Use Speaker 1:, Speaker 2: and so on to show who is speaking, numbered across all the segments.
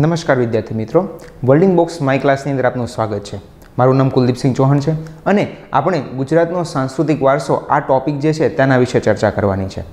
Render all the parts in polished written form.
Speaker 1: નમસ્કાર વિદ્યાર્થી મિત્રો, વર્લ્ડિંગ બોક્સ માય ક્લાસની અંદર આપનું સ્વાગત છે। મારું નામ કુલદીપસિંહ ચૌહાણ છે અને આપણે ગુજરાતનો સાંસ્કૃતિક વારસો આ ટોપિક જે છે તેના વિશે ચર્ચા કરવાની છે।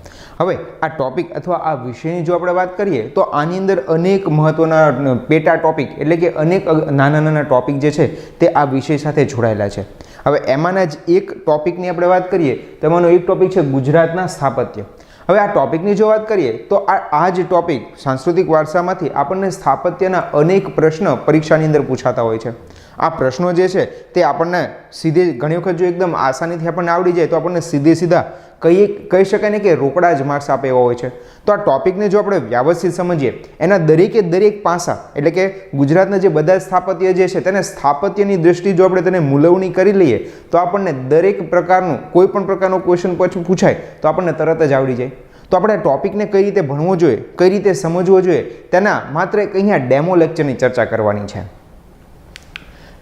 Speaker 1: હવે આ ટોપિક અથવા આ વિષયની જો આપણે વાત કરીએ તો આની અંદર અનેક મહત્ત્વના પેટા ટોપિક એટલે કે અનેક નાના નાના ટોપિક જે છે તે આ વિષય સાથે જોડાયેલા છે। હવે એમાંના જ એક ટોપિકની આપણે વાત કરીએ તો એમાંનો એક ટોપિક છે ગુજરાતના સ્થાપત્ય। હવે આ ટોપિકની જો વાત કરીએ તો આ જ ટોપિક સાંસ્કૃતિક વારસામાંથી આપણને સ્થાપત્યના અનેક પ્રશ્ન પરીક્ષાની અંદર પૂછાતા હોય છે। આ પ્રશ્નો જે છે તે આપણને સીધે ઘણી વખત જો એકદમ આસાનીથી આપણને આવડી જાય તો આપણને સીધા કહી શકાય ને કે રોકડા જ માર્ક્સ આપે એવા હોય છે। તો આ ટોપિકને જો આપણે વ્યવસ્થિત સમજીએ, એના દરેક પાસા એટલે કે ગુજરાતના જે બધા સ્થાપત્ય જે છે તેને સ્થાપત્યની દ્રષ્ટિએ જો આપણે તેને મૂલવણી કરી લઈએ તો આપણને દરેક પ્રકારનું કોઈ પણ પ્રકારનો ક્વેશ્ચન પૂછાય તો આપણને તરત જ આવડી જાય। તો આપણે ટોપિકને કઈ રીતે ભણવો જોઈએ, કઈ રીતે સમજવો જોઈએ, તેના માત્ર એક અહીંયા ડેમો લેક્ચરની ચર્ચા કરવાની છે।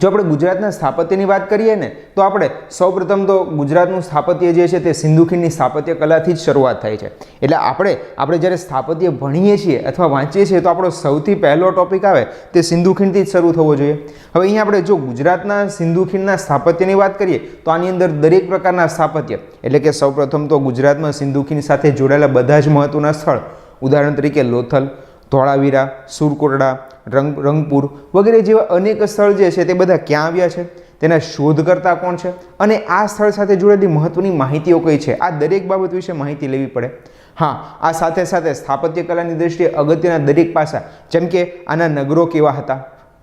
Speaker 1: જો આપણે ગુજરાતના સ્થાપત્યની વાત કરીએ ને તો આપણે સૌપ્રથમ તો ગુજરાતનું સ્થાપત્ય જે છે તે સિંધુ ખીણની સ્થાપત્ય કલાથી જ શરૂઆત થાય છે। એટલે આપણે જ્યારે સ્થાપત્ય ભણીએ છીએ અથવા વાંચીએ છીએ તો આપણો સૌથી પહેલો ટોપિક આવે તે સિંધુ ખીણથી જ શરૂ થવો જોઈએ। હવે અહીંયા આપણે જો ગુજરાતના સિંધુ ખીણના સ્થાપત્યની વાત કરીએ તો આની અંદર દરેક પ્રકારના સ્થાપત્ય એટલે કે સૌપ્રથમ તો ગુજરાતમાં સિંધુ ખીણ સાથે જોડાયેલા બધા જ મહત્વના સ્થળ, ઉદાહરણ તરીકે લોથલ, ધોળાવીરા, સુરકોટડા, રંગપુર વગેરે જેવા અનેક સ્થળ જે છે તે બધા ક્યાં આવ્યા છે, તેના શોધકર્તા કોણ છે અને આ સ્થળ સાથે જોડેલી મહત્વની માહિતીઓ કઈ છે, આ દરેક બાબત વિશે માહિતી લેવી પડે। હા, આ સાથે સાથે સ્થાપત્ય કલાની દ્રષ્ટિએ અગત્યના દરેક પાસા, જેમ કે આના નગરો કેવા હતા,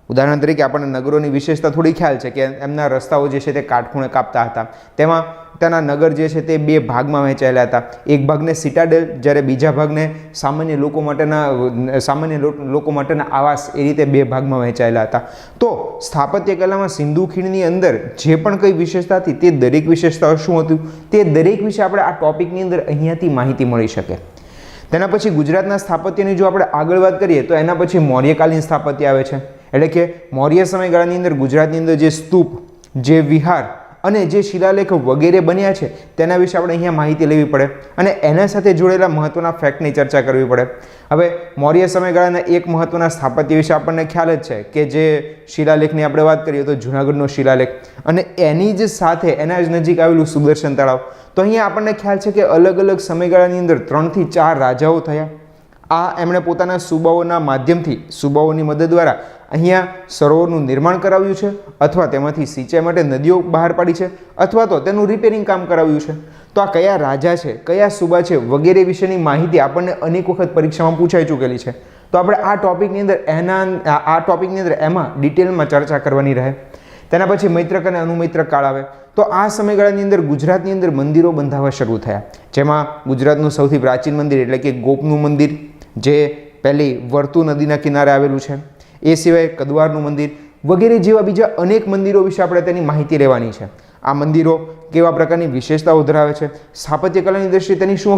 Speaker 1: ઉદાહરણ તરીકે આપણને નગરોની વિશેષતા થોડી ખ્યાલ છે કે એમના રસ્તાઓ જે છે તે કાટખૂણે કાપતા હતા। તેમાં તેના નગર જે છે તે બે ભાગમાં વહેંચાયેલા હતા, એક ભાગને સિટાડેલ જ્યારે બીજા ભાગને સામાન્ય લોકો માટેના આવાસ, એ રીતે બે ભાગમાં વહેંચાયેલા હતા। તો સ્થાપત્ય કલામાં સિંધુ ખીણની અંદર જે પણ કઈ વિશેષતા હતી તે દરેક વિશેષતાઓ શું હતું તે દરેક વિશે આપણે આ ટોપિકની અંદર અહીંયાથી માહિતી મળી શકે। તેના પછી ગુજરાતના સ્થાપત્યની જો આપણે આગળ વાત કરીએ તો એના પછી મૌર્યકાલીન સ્થાપત્ય આવે છે। એટલે કે મૌર્ય સમયગાળાની અંદર ગુજરાતની અંદર જે સ્તૂપ, જે વિહાર અને જે શિલાલેખ વગેરે બન્યા છે તેના વિશે આપણે અહીંયા માહિતી લેવી પડે અને એના સાથે જોડેલા મહત્વના ફેક્ટની ચર્ચા કરવી પડે। હવે મૌર્ય સમયગાળાના એક મહત્વના સ્થાપત્ય વિશે આપણને ખ્યાલ જ છે કે જે શિલાલેખની આપણે વાત કરીએ તો જૂનાગઢનો શિલાલેખ અને એની જ સાથે એના જ નજીક આવેલું સુદર્શન તળાવ। તો અહીંયા આપણને ખ્યાલ છે કે અલગ અલગ સમયગાળાની અંદર 3 થી 4 રાજાઓ થયા। આ એમણે પોતાના સુબાઓના માધ્યમથી, સુબાઓની મદદ દ્વારા અહીંયા સરોવરનું નિર્માણ કરાવ્યું છે અથવા તેમાંથી સિંચાઈ માટે નદીઓ બહાર પાડી છે અથવા તો તેનું રિપેરિંગ કામ કરાવ્યું છે। તો આ કયા રાજા છે, કયા સુબા છે વગેરે વિશેની માહિતી આપણને અનેક વખત પરીક્ષામાં પૂછાઈ ચૂકેલી છે। તો આપણે આ ટોપિકની અંદર એમાં ડિટેલમાં ચર્ચા કરવાની રહે। તેના પછી મૈત્રક અને અનુમૈત્રક કાળ આવે તો આ સમયગાળાની અંદર ગુજરાતની અંદર મંદિરો બંધાવવા શરૂ થયા, જેમાં ગુજરાતનું સૌથી પ્રાચીન મંદિર એટલે કે ગોપનું મંદિર જે પહેલી વર્તુ નદીના કિનારે આવેલું છે, એ સિવાય કદવારનું મંદિર વગેરે જેવા બીજા અનેક મંદિરો વિશે આપણે તેની માહિતી લેવાની છે। આ મંદિરો કેવા પ્રકારની વિશેષતાઓ ધરાવે છે, સ્થાપત્ય કલાની દ્રષ્ટિએ તેની શું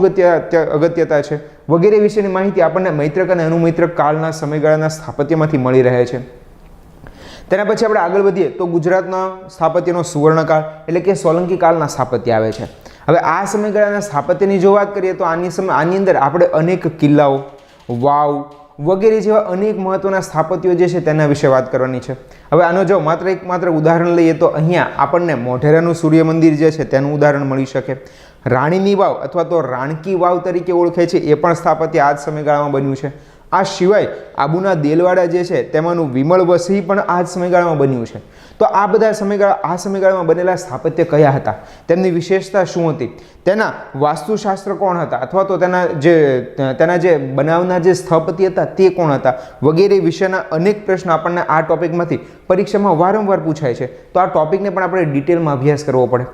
Speaker 1: અગત્યતા છે વગેરે વિશેની માહિતી આપણને મૈત્રક અને અનુમૈત્રક કાળના સમયગાળાના સ્થાપત્યમાંથી મળી રહે છે। તેના પછી આપણે આગળ વધીએ તો ગુજરાતના સ્થાપત્યનો સુવર્ણકાળ એટલે કે સોલંકી કાળના સ્થાપત્ય આવે છે। હવે આ સમયગાળાના સ્થાપત્યની જો વાત કરીએ તો આની અંદર આપણે અનેક કિલ્લાઓ, વાવ વગેરે જેવા અનેક મહત્વના સ્થાપત્યો જે છે તેના વિશે વાત કરવાની છે। હવે આનો જો માત્ર ઉદાહરણ લઈએ તો અહીંયા આપણને મોઢેરાનું સૂર્ય મંદિર જે છે તેનું ઉદાહરણ મળી શકે। રાણીની વાવ અથવા તો રાણકી વાવ તરીકે ઓળખે છે એ પણ સ્થાપત્ય આ જ સમયગાળામાં બન્યું છે। આ સિવાય આબુના દેલવાડા જે છે તેમાંનું વિમળ વસઈ પણ આ જ સમયગાળામાં બન્યું છે। તો આ બધા સમયગાળામાં બનેલા સ્થાપત્ય કયા હતા, તેમની વિશેષતા શું હતી, તેના વાસ્તુશાસ્ત્ર કોણ હતા અથવા તો તેના જે બનાવના જે સ્થપતિ હતા તે કોણ હતા વગેરે વિશેના અનેક પ્રશ્નો આપણને આ ટોપિકમાંથી પરીક્ષામાં વારંવાર પૂછાય છે। તો આ ટોપિકને પણ આપણે ડિટેલમાં અભ્યાસ કરવો પડે।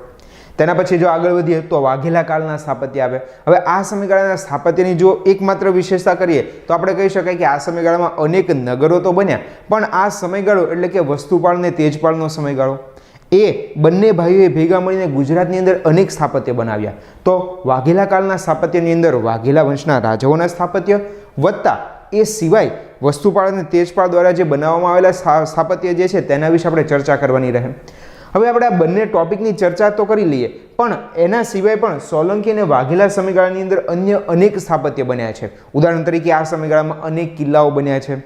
Speaker 1: તેના પછી જો આગળ વધીએ તો વાઘેલા કાળના સ્થાપત્ય આવે। હવે આ સમયગાળાના સ્થાપત્યની જો એકમાત્ર વિશેષતા કરીએ તો આપણે કહી શકાય કે આ સમયગાળામાં અનેક નગરો તો બન્યા, પણ આ સમયગાળો એટલે કે વસ્તુપાળ ને તેજપાળનો સમયગાળો, એ બંને ભાઈઓએ ભેગા મળીને ગુજરાતની અંદર અનેક સ્થાપત્ય બનાવ્યા। તો વાઘેલા કાળના સ્થાપત્યની અંદર વાઘેલા વંશના રાજાઓના સ્થાપત્ય વત્તા એ સિવાય વસ્તુપાળ અને તેજપાળ દ્વારા જે બનાવવામાં આવેલા સ્થાપત્ય જે છે તેના વિશે આપણે ચર્ચા કરવાની રહે। હવે આપણે આ બંને ટોપિકની ચર્ચા તો કરી લઈએ, પણ એના સિવાય પણ સોલંકી અને વાઘેલા સમયગાળાની અંદર અન્ય અનેક સ્થાપત્ય બન્યા છે. ઉદાહરણ તરીકે આ સમયગાળામાં અનેક કિલ્લાઓ બન્યા છે,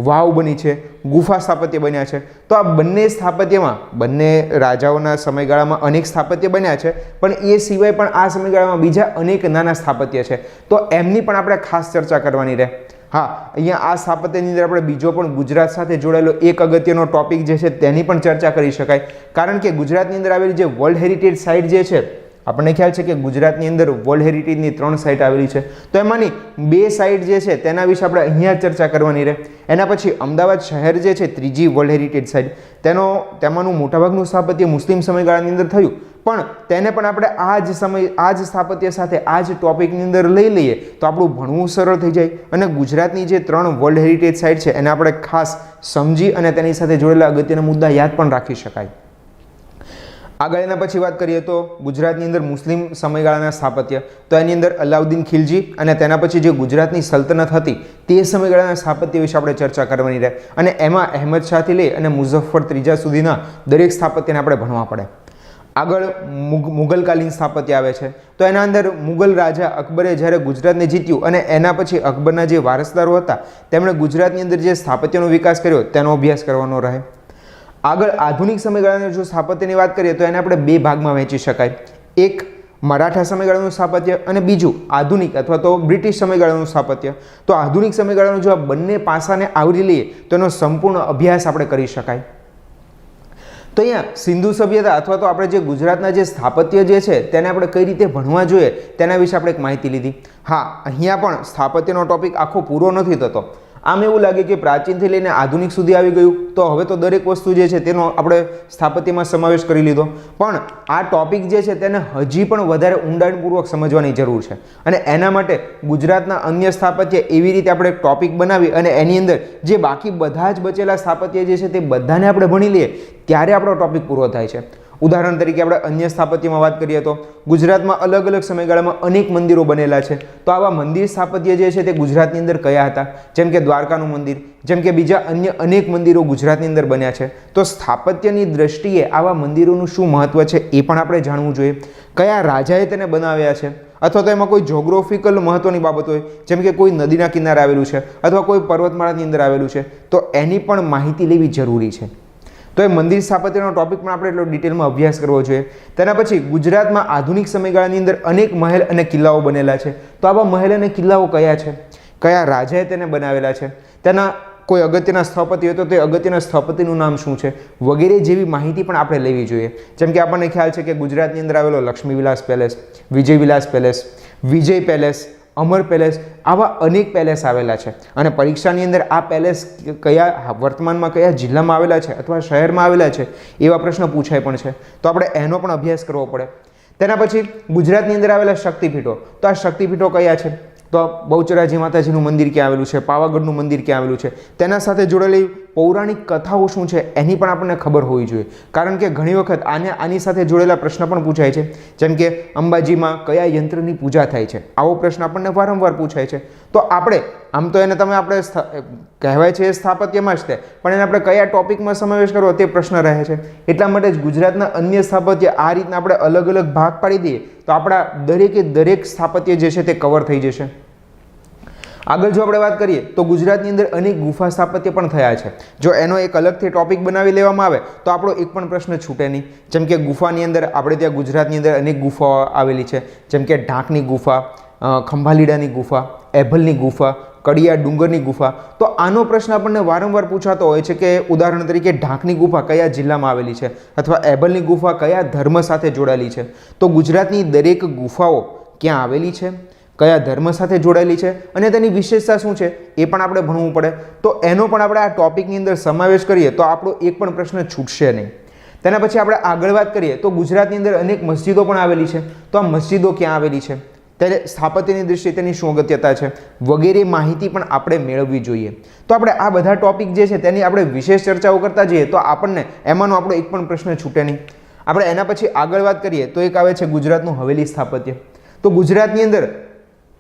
Speaker 1: વાવ બની છે, ગુફા સ્થાપત્ય બન્યા છે. તો આ બંને સ્થાપત્યમાં બંને રાજાઓના સમયગાળામાં અનેક સ્થાપત્ય બન્યા છે, પણ એ સિવાય પણ આ સમયગાળામાં બીજા અનેક નાના સ્થાપત્ય છે. તો એમની પણ આપણે ખાસ ચર્ચા કરવાની રહે. હા, અહીંયા આ સ્થાપત્યની અંદર આપણે બીજો પણ ગુજરાત સાથે જોડાયેલો એક અગત્યનો ટોપિક જે છે તેની પણ ચર્ચા કરી શકાય, કારણ કે ગુજરાતની અંદર આવેલી જે વર્લ્ડ હેરિટેજ સાઇટ જે છે, આપણને ખ્યાલ છે કે ગુજરાતની અંદર વર્લ્ડ હેરિટેજની 3 સાઇટ આવેલી છે. તો એમાંની 2 સાઇટ જે છે તેના વિશે આપણે અહીંયા ચર્ચા કરવાની રહે. એના પછી અમદાવાદ શહેર જે છે ત્રીજી વર્લ્ડ હેરિટેજ સાઇટ, તેમાંનું મોટાભાગનું સ્થાપત્ય મુસ્લિમ સમયગાળાની અંદર થયું, પણ તેને પણ આપણે આ જ સ્થાપત્ય સાથે આ જ ટોપિકની અંદર લઈ લઈએ તો આપણું ભણવું સરળ થઈ જાય અને ગુજરાતની જે 3 વર્લ્ડ હેરિટેજ સાઇટ છે એને આપણે ખાસ સમજી અને તેની સાથે જોડેલા અગત્યના મુદ્દા યાદ પણ રાખી શકાય. આગળ એના પછી વાત કરીએ તો ગુજરાતની અંદર મુસ્લિમ સમયગાળાના સ્થાપત્ય, તો એની અંદર અલાઉદ્દીન ખિલજી અને તેના પછી જે ગુજરાતની સલ્તનત હતી તે સમયગાળાના સ્થાપત્ય વિશે આપણે ચર્ચા કરવાની રહે, અને એમાં અહેમદ શાહથી લઈ અને મુઝફ્ફર ત્રીજા સુધીના દરેક સ્થાપત્યને આપણે ભણવા પડે. આગળ મુગલકાલીન સ્થાપત્ય આવે છે. તો એના અંદર મુગલ રાજા અકબરે જ્યારે ગુજરાતને જીત્યું અને એના પછી અકબરના જે વારસદારો હતા તેમણે ગુજરાતની અંદર જે સ્થાપત્યનો વિકાસ કર્યો તેનો અભ્યાસ કરવાનો રહે. આગળ આધુનિક સમયગાળાની જો સ્થાપત્યની વાત કરીએ તો એને આપણે 2 ભાગમાં વહેંચી શકાય. એક મરાઠા સમયગાળાનું સ્થાપત્ય અને બીજું આધુનિક અથવા તો બ્રિટિશ સમયગાળાનું સ્થાપત્ય. તો આધુનિક સમયગાળાનું જો આ બંને પાસાને આવરી લઈએ તો એનો સંપૂર્ણ અભ્યાસ આપણે કરી શકાય. તો અહીંયા સિંધુ સભ્યતા અથવા તો આપણે જે ગુજરાતના જે સ્થાપત્ય જે છે તેને આપણે કઈ રીતે ભણવા જોઈએ તેના વિશે આપણે એક માહિતી લીધી. હા, અહીંયા પણ સ્થાપત્યનો ટોપિક આખો પૂરો નથી થતો. આમ એવું લાગે કે પ્રાચીનથી લઈને આધુનિક સુધી આવી ગયું, તો હવે તો દરેક વસ્તુ જે છે તેનો આપણે સ્થાપત્યમાં સમાવેશ કરી લીધો, પણ આ ટોપિક જે છે તેને હજી પણ વધારે ઊંડાણપૂર્વક સમજવાની જરૂર છે. અને એના માટે ગુજરાતના અન્ય સ્થાપત્ય એવી રીતે આપણે એક ટોપિક બનાવી અને એની અંદર જે બાકી બધા જ બચેલા સ્થાપત્ય જે છે તે બધાને આપણે ભણી લઈએ ત્યારે આપણો ટોપિક પૂરો થાય છે. ઉદાહરણ તરીકે આપણે અન્ય સ્થાપત્યમાં વાત કરીએ તો ગુજરાતમાં અલગ અલગ સમયગાળામાં અનેક મંદિરો બનેલા છે. તો આવા મંદિર સ્થાપત્ય જે છે તે ગુજરાતની અંદર કયા હતા? જેમ કે દ્વારકાનું મંદિર, જેમ કે બીજા અન્ય અનેક મંદિરો ગુજરાતની અંદર બન્યા છે. તો સ્થાપત્યની દ્રષ્ટિએ આવા મંદિરોનું શું મહત્વ છે એ પણ આપણે જાણવું જોઈએ. કયા રાજાએ તેને બનાવ્યા છે, અથવા તો એમાં કોઈ જોગ્રાફિકલ મહત્વની બાબત હોય, જેમ કે કોઈ નદીના કિનારે આવેલું છે અથવા કોઈ પર્વતમાળાની અંદર આવેલું છે, તો એની પણ માહિતી લેવી જરૂરી છે. તો એ મંદિર સ્થાપત્યનો ટોપિક પણ આપણે એટલો ડિટેલમાં અભ્યાસ કરવો જોઈએ. તેના પછી ગુજરાતમાં આધુનિક સમયગાળાની અંદર અનેક મહેલ અને કિલ્લાઓ બનેલા છે. તો આવા મહેલ અને કિલ્લાઓ કયા છે, કયા રાજાએ તેને બનાવેલા છે, તેના કોઈ અગત્યના સ્થાપત્ય હોય તો તે અગત્યના સ્થાપત્યનું નામ શું છે, વગેરે જેવી માહિતી પણ આપણે લેવી જોઈએ. જેમ કે આપણને ખ્યાલ છે કે ગુજરાતની અંદર આવેલો લક્ષ્મી વિલાસ પેલેસ, વિજય વિલાસ પેલેસ, વિજય પેલેસ, અમર પેલેસ, આવા અનેક પેલેસ આવેલા છે. અને પરીક્ષાની અંદર આ પેલેસ વર્તમાનમાં કયા જિલ્લામાં આવેલા છે અથવા શહેરમાં આવેલા છે એવા પ્રશ્ન પૂછાય પણ છે. તો આપણે એનો પણ અભ્યાસ કરવો પડે. તેના પછી ગુજરાતની અંદર આવેલા શક્તિપીઠો, તો આ શક્તિપીઠો કયા છે? તો બહુચરાજી માતાજીનું મંદિર ક્યાં આવેલું છે, પાવાગઢનું મંદિર ક્યાં આવેલું છે, તેના સાથે જોડેલી પૌરાણિક કથાઓ શું છે એની પણ આપણને ખબર હોવી જોઈએ. કારણ કે ઘણી વખત આની સાથે જોડેલા પ્રશ્ન પણ પૂછાય છે. જેમ કે અંબાજીમાં કયા યંત્રની પૂજા થાય છે, આવો પ્રશ્ન આપણને વારંવાર પૂછાય છે. તો આપણે આમ તો એને આપણે કહેવાય છે એ સ્થાપત્યમાં જ તે, પણ એને આપણે કયા ટોપિકમાં સમાવેશ કરવો તે પ્રશ્ન રહે છે. એટલા માટે જ ગુજરાતના અન્ય સ્થાપત્ય આ રીતના આપણે અલગ અલગ ભાગ પાડી દઈએ તો આપણા દરેકે દરેક સ્થાપત્ય જે છે તે કવર થઈ જશે. આગળ જો આપણે વાત કરીએ તો ગુજરાતની અંદર અનેક ગુફા સ્થાપત્ય પણ થયા છે. જો એનો એક અલગથી ટોપિક બનાવી લેવામાં આવે તો આપણો એક પણ પ્રશ્ન છૂટે નહીં. જેમ કે ગુફાની અંદર આપણે ત્યાં ગુજરાતની અંદર અનેક ગુફાઓ આવેલી છે, જેમ કે ઢાંકની ગુફા, ખંભાલીડાની ગુફા, એભલની ગુફા, કડિયા ડુંગરની ગુફા. તો આનો પ્રશ્ન આપણને વારંવાર પૂછાતો હોય છે કે ઉદાહરણ તરીકે ઢાંકની ગુફા કયા જિલ્લામાં આવેલી છે અથવા એભલની ગુફા કયા ધર્મ સાથે જોડાયેલી છે. તો ગુજરાતની દરેક ગુફાઓ ક્યાં આવેલી છે, કયા ધર્મ સાથે જોડાયેલી છે અને તેની વિશેષતા શું છે એ પણ આપણે ભણવું પડે. તો એનો પણ આપણે આ ટોપિકની અંદર સમાવેશ કરીએ તો આપણો એક પણ પ્રશ્ન છૂટશે નહીં. તેના પછી આપણે આગળ વાત કરીએ તો ગુજરાતની અંદર અનેક મસ્જિદો પણ આવેલી છે. તો આ મસ્જિદો ક્યાં આવેલી છે, ત્યારે સ્થાપત્યની દૃષ્ટિએ તેની શું અગત્યતા છે વગેરે માહિતી પણ આપણે મેળવવી જોઈએ. તો આપણે આ બધા ટોપિક જે છે તેની આપણે વિશેષ ચર્ચાઓ કરતા જઈએ તો આપણને એમાંનો આપણો એક પણ પ્રશ્ન છૂટે નહીં. આપણે એના પછી આગળ વાત કરીએ તો એક આવે છે ગુજરાતનું હવેલી સ્થાપત્ય. તો ગુજરાતની અંદર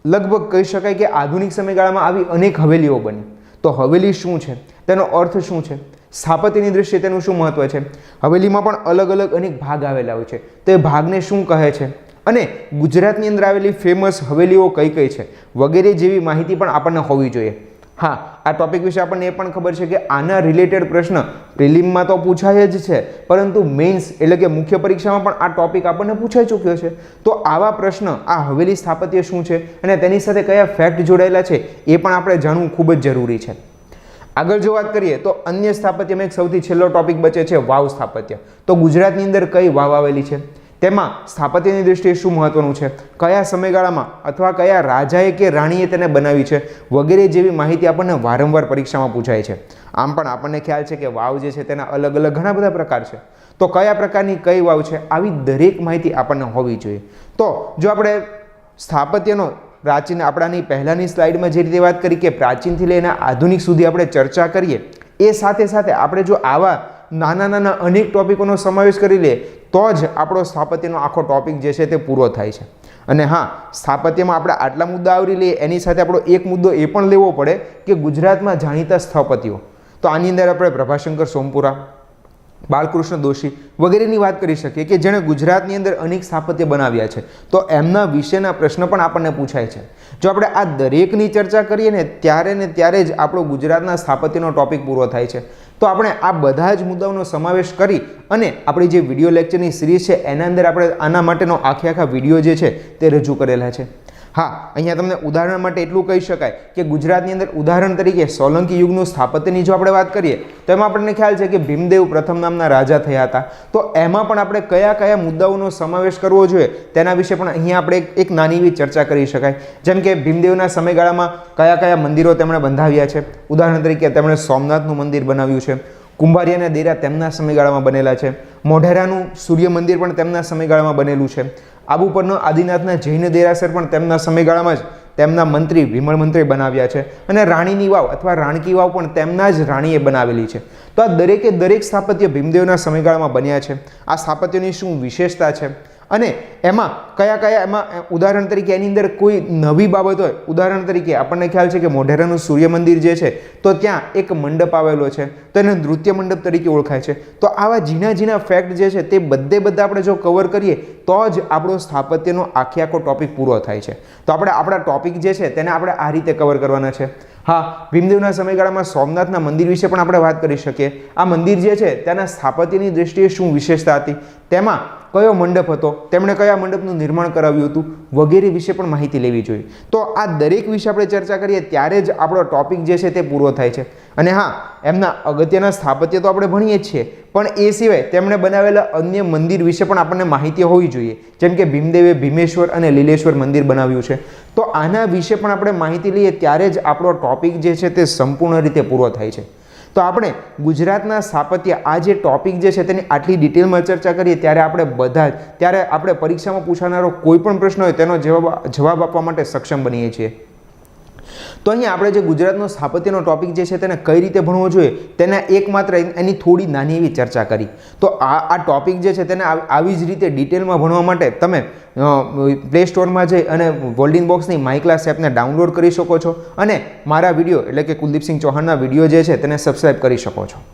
Speaker 1: લગભગ કહી શકાય કે આધુનિક સમયગાળામાં આવી અનેક હવેલીઓ બની. તો હવેલી શું છે, તેનો અર્થ શું છે, સ્થાપત્યની દ્રષ્ટિએ તેનું શું મહત્વ છે, હવેલીમાં પણ અલગ અલગ અનેક ભાગ આવેલા હોય છે, તો એ ભાગને શું કહે છે, અને ગુજરાતની અંદર આવેલી ફેમસ હવેલીઓ કઈ કઈ છે વગેરે જેવી માહિતી પણ આપણને હોવી જોઈએ. હા, આ ટોપિક વિશે આપણને એ પણ ખબર છે કે આના રિલેટેડ પ્રશ્ન પ્રિલિમમાં તો પૂછાય જ છે, પરંતુ મેઇન્સ એટલે કે મુખ્ય પરીક્ષામાં પણ આ ટોપિક આપણને પૂછાઈ ચૂક્યો છે. તો આવા પ્રશ્ન, આ હવેલી સ્થાપત્ય શું છે અને તેની સાથે કયા ફેક્ટ જોડાયેલા છે એ પણ આપણે જાણવું ખૂબ જ જરૂરી છે. આગળ જો વાત કરીએ તો અન્ય સ્થાપત્યમાં એક સૌથી છેલ્લો ટોપિક બચે છે વાવ સ્થાપત્ય. તો ગુજરાતની અંદર કઈ વાવ આવેલી છે, તેમાં સ્થાપત્યની દ્રષ્ટિએ શું મહત્વનું છે, કયા સમયગાળામાં અથવા કયા રાજાએ કે રાણીએ તેને બનાવી છે વગેરે જેવી માહિતી આપણને વારંવાર પરીક્ષામાં પૂછાય છે. આમ પણ આપણને ખ્યાલ છે કે વાવ જે છે તેના અલગ અલગ ઘણા બધા પ્રકાર છે, તો કયા પ્રકારની કઈ વાવ છે આવી દરેક માહિતી આપણને હોવી જોઈએ. તો જો આપણે સ્થાપત્યનો પ્રાચીન, આપણાની પહેલાંની સ્લાઇડમાં જે રીતે વાત કરી કે પ્રાચીનથી લઈને આધુનિક સુધી આપણે ચર્ચા કરીએ, એ સાથે સાથે આપણે જો આવા નાના નાના અનેક ટોપિકોનો સમાવેશ કરી લે તો જ આપણો સ્થાપત્યનો આખો ટોપિક જે છે તે પૂરો થાય છે. અને હા, સ્થાપત્યમાં આપણે આટલા મુદ્દા આવરી લઈએ એની સાથે આપણો એક મુદ્દો એ પણ લેવો પડે કે ગુજરાતમાં જાણીતા સ્થાપતિઓ, તો આની અંદર આપણે પ્રભાશંકર સોમપુરા, બાલકૃષ્ણ દોશી વગેરેની વાત કરી શકીએ કે જેણે ગુજરાતની અંદર અનેક સ્થાપત્ય બનાવ્યા છે, તો એમના વિશેના પ્રશ્ન પણ આપણને પૂછાય છે. જો આપણે આ દરેકની ચર્ચા કરીએ ને ત્યારે જ આપણો ગુજરાતના સ્થાપત્યનો ટોપિક પૂરો થાય છે. તો આપણે આ બધા જ મુદ્દાઓનો સમાવેશ કરી અને આપણી જે વિડીયો લેક્ચરની સિરીઝ છે એના અંદર આપણે આના માટેનો આખા વિડીયો જે છે તે રજૂ કરેલા છે. હા, અહીંયા તમને ઉદાહરણ માટે એટલું કહી શકાય કે ગુજરાતની અંદર ઉદાહરણ તરીકે સોલંકી યુગનું સ્થાપત્યની જો આપણે વાત કરીએ તો એમાં આપણને ખ્યાલ છે કે ભીમદેવ પ્રથમ નામના રાજા થયા હતા. તો એમાં પણ આપણે કયા કયા મુદ્દાઓનો સમાવેશ કરવો જોઈએ તેના વિશે પણ અહીંયા આપણે એક નાની એવી ચર્ચા કરી શકાય. જેમ કે ભીમદેવના સમયગાળામાં કયા કયા મંદિરો તેમણે બંધાવ્યા છે. ઉદાહરણ તરીકે તેમણે સોમનાથનું મંદિર બનાવ્યું છે, કુંભારિયાના દેરા તેમના સમયગાળામાં બનેલા છે, મોઢેરાનું સૂર્ય મંદિર પણ તેમના સમયગાળામાં બનેલું છે, આબુ પરનો આદિનાથના જૈન દેરાસર પણ તેમના સમયગાળામાં જ તેમના મંત્રી વિમળ મંત્રી બનાવ્યા છે, અને રાણીની વાવ અથવા રાણકી વાવ પણ તેમના જ રાણીએ બનાવેલી છે. તો આ દરેકે દરેક સ્થાપત્ય ભીમદેવના સમયગાળામાં બન્યા છે. આ સ્થાપત્યની શું વિશેષતા છે અને એમાં કયા કયા, એમાં ઉદાહરણ તરીકે એની અંદર કોઈ નવી બાબત હોય, ઉદાહરણ તરીકે આપણને ખ્યાલ છે કે મોઢેરાનું સૂર્ય મંદિર જે છે તો ત્યાં એક મંડપ આવેલો છે, તો એને નૃત્ય મંડપ તરીકે ઓળખાય છે. તો આવા ઝીણા ફેક્ટ જે છે તે બધા આપણે જો કવર કરીએ તો જ આપણો સ્થાપત્યનો આખો ટોપિક પૂરો થાય છે. તો આપણે આપણા ટોપિક જે છે તેને આપણે આ રીતે કવર કરવાના છે. હા, ભીમદેવના સમયગાળામાં સોમનાથના મંદિર વિશે પણ આપણે વાત કરી શકીએ. આ મંદિર જે છે તેના સ્થાપત્યની દ્રષ્ટિએ શું વિશેષતા હતી, તેમાં કયો મંડપ હતો, તેમણે કયા મંડપનું નિર્માણ કરાવ્યું હતું વગેરે વિશે પણ માહિતી લેવી જોઈએ. તો આ દરેક વિશે આપણે ચર્ચા કરીએ ત્યારે જ આપણો ટોપિક જે છે તે પૂરો થાય છે. અને હા, એમના અગત્યના સ્થાપત્ય તો આપણે ભણીએ જ છીએ, પણ એ સિવાય તેમણે બનાવેલા અન્ય મંદિર વિશે પણ આપણને માહિતી હોવી જોઈએ. જેમ કે ભીમદેવે ભીમેશ્વર અને લીલેશ્વર મંદિર બનાવ્યું છે. તો આના વિશે પણ આપણે માહિતી લઈએ ત્યારે જ આપણો ટોપિક જે છે તે સંપૂર્ણ રીતે પૂરો થાય છે. તો આપણે ગુજરાતના સ્થાપત્ય, આ જે ટોપિક જે છે તેની આટલી ડિટેલમાં ચર્ચા કરીએ ત્યારે આપણે પરીક્ષામાં પૂછાનારો કોઈ પણ પ્રશ્ન હોય તેનો જવાબ આપવા માટે સક્ષમ બનીએ છીએ. તો અહીંયા આપણે જે ગુજરાતનો સ્થાપત્યનો ટોપિક જે છે તેને કઈ રીતે ભણવો જોઈએ તેના એકમાત્ર એની થોડી નાની એવી ચર્ચા કરી. તો આ ટોપિક જે છે તેને આવી જ રીતે ડિટેલમાં ભણવા માટે તમે પ્લે સ્ટોરમાં જઈ અને ગોલ્ડન બોક્સની માય ક્લાસ એપને ડાઉનલોડ કરી શકો છો અને મારા વિડીયો એટલે કે કુલદીપસિંહ ચૌહાણના વિડીયો જે છે તેને સબસ્ક્રાઈબ કરી શકો છો.